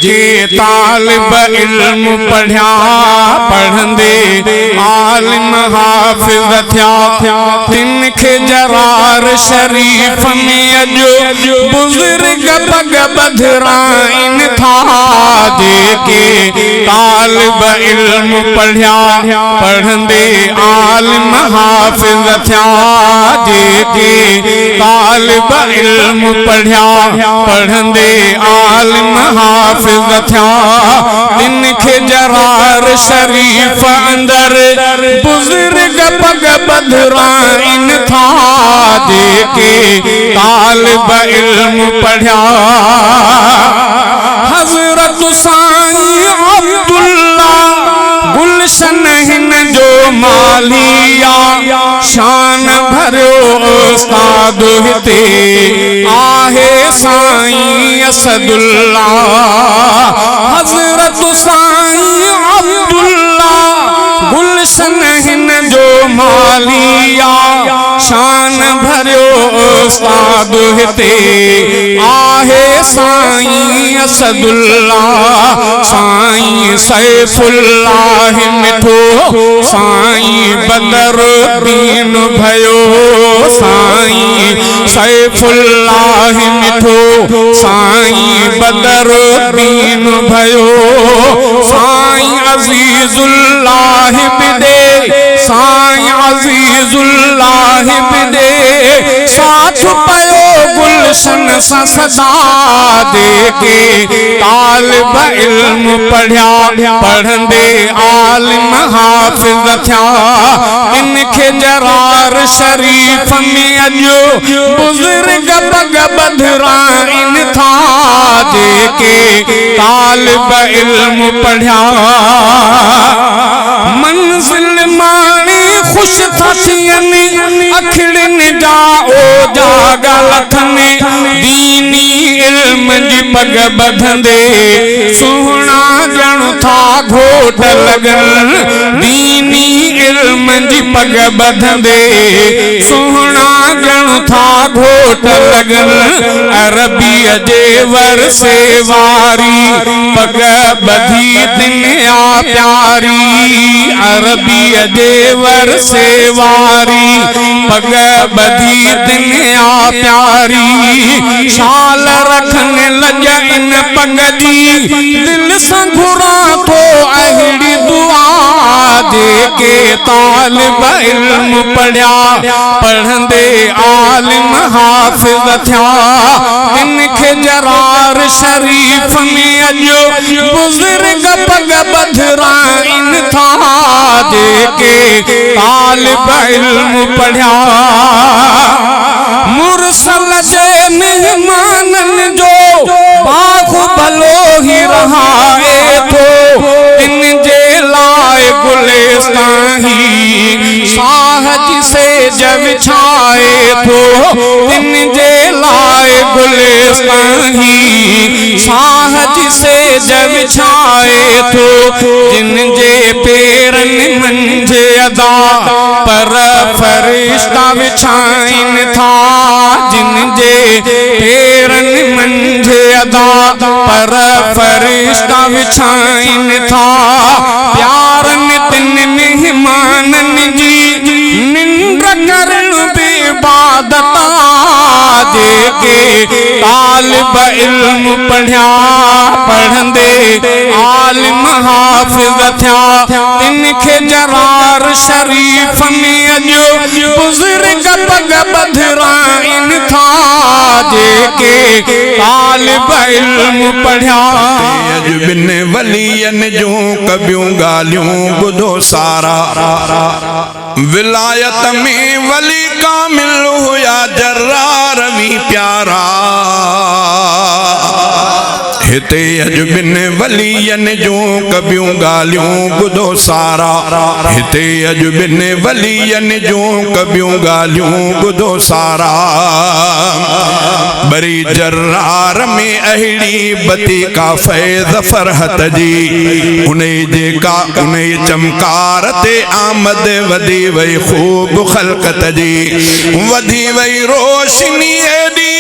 जेके तालिब इल्म पढ़िया पढ़ंदे आलिम हाफिज थिया तिनखे जरार शरीफ में अजो बुजुर्ग पग बधराइन था। जेके तालिब इल्म पढ़िया पढ़ंदे आलिम हाफिज थिया जेके तालिब इल्म पढ़िया पढ़ंदे आलिम हाफिज थिया इनखे जरार शरीफ अंदर बुजुर्ग पग बधराइन था। जेके तालिब इल्म पढ़िया हजरत साईं अब्दुल्ला गुलशन हिन जो मालिया शान भरियो उस्ताद हिते आहे साईं असदुल्ला। हजरत साईं अब्दुल्ला गुलशन हिन जो मालिया शान भरियो उस्ताद हिते आहे साईं असदुल्ला। साईं सैफुल्लाह मिठो साईं बदरुद्दीन भयो साईं सैफुल्लाह मिठो साईं बदरुद्दीन भयो साईं अजीजुल्लाह बिदे साईं अजीजुल्लाह बिदे साथ पयो गुलशन सा सदा। जेके तालिब इल्म पढ़िया पढ़ंदे आलिम हाफिज थिया इनखे जरार शरीफ में अजो बुजुर्ग पग बधराइन था। जेके तालिब इल्म पढ़िया मंजिल माणी खुश था थियनि अखिड़नि जा ओजा गलथनि दीनी इल्म जी पग बधंदे सुहणा ॼण था घोट लगन। दीनी इल्म जी पग बधंदे सुहणा ॼण था घोट लगन। अरबीअ जे वरसे वारी पग बधी दुनिया प्यारी अरबीअ जे वरसे वारी पग बधी दुनिया प्यारी शाल रखने लज इन पग जी दिल से घुरा तो अहिड़ी दुआ। जेके तालिब इल्म पढ़िया पढ़ंदे आलिम हाफिज थिया इनखे जरार शरीफ में अजो बुजुर्ग पग बधराइन था। जेके तालिब इल्म पढ़िया मुरसल जे मेहमानन जो बाहुबलो ही रहाए थो इन जे लाए गुलिस्तानी साहज से जब छाए थो इन जे लाए गुलिस्तानी साहज से जब छाए थो जिन जे पेरन मंझे अदा पर फरिश्ता विछाइन था। जिन जे पेरन मंझे अदा पर फरिश्ता विछाइन था। प्यारन तिन मेहमानन जी निंद करण बेइबादत। जेके तालिब इल्म पढ़िया पढ़ंदे आलिम हाफिज थिया इनखे जरार शरीफ में अजो बुजुर्ग पग बधराइन था। जेके तालिब इल्म पढ़िया बिन वलियन जो कबियूं ॻाल्हियूं ॿुधो सारा विलायत में वली कामिल हुया जर्रार भी प्यारा। हिते अज बिन वलियन जो कबियूं ॻाल्हियूं ॿुधो सारा हिते अज बिन वलियन जो कबियूं ॻाल्हियूं ॿुधो सारा। बरी जर्रार में अहिड़ी बती का फैज़ फरहत जी उन्हें जेका उन्हें चमकार ते आमद वधी वई खूब खलकत जी वधी वई रोशनी एडी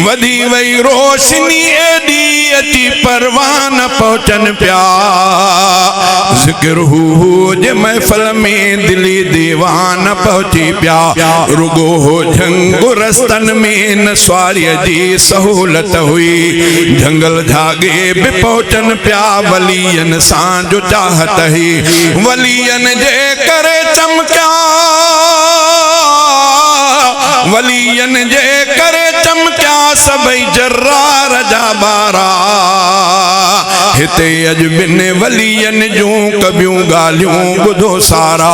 वधी वई रोशनी एडी अची परवान पहुचन प्या जिक्र हू जे महफिल में दिली दीवान पहुची प्या रुगो हो झंगु रस्तन में न स्वारी जी सहूलत हुई जंगल झागे भी पहुचन प्या वलियन सां जो चाहत ही वलियन जे करे चमका वलियन जे करे चमका सबई जर्रार जा बारा हिते अज बिन वलियन जूं कबियूं ॻाल्हियूं ॿुधो सारा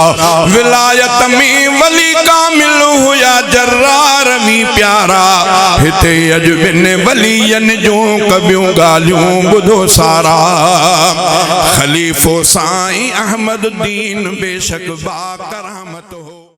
विलायत में वली कामिल हुया जर्रार भी प्यारा हिते अज बिन वलियन जूं कबियूं ॻाल्हियूं ॿुधो सारा खलीफो साईं अहमद दीन बेशक बा करामत हो।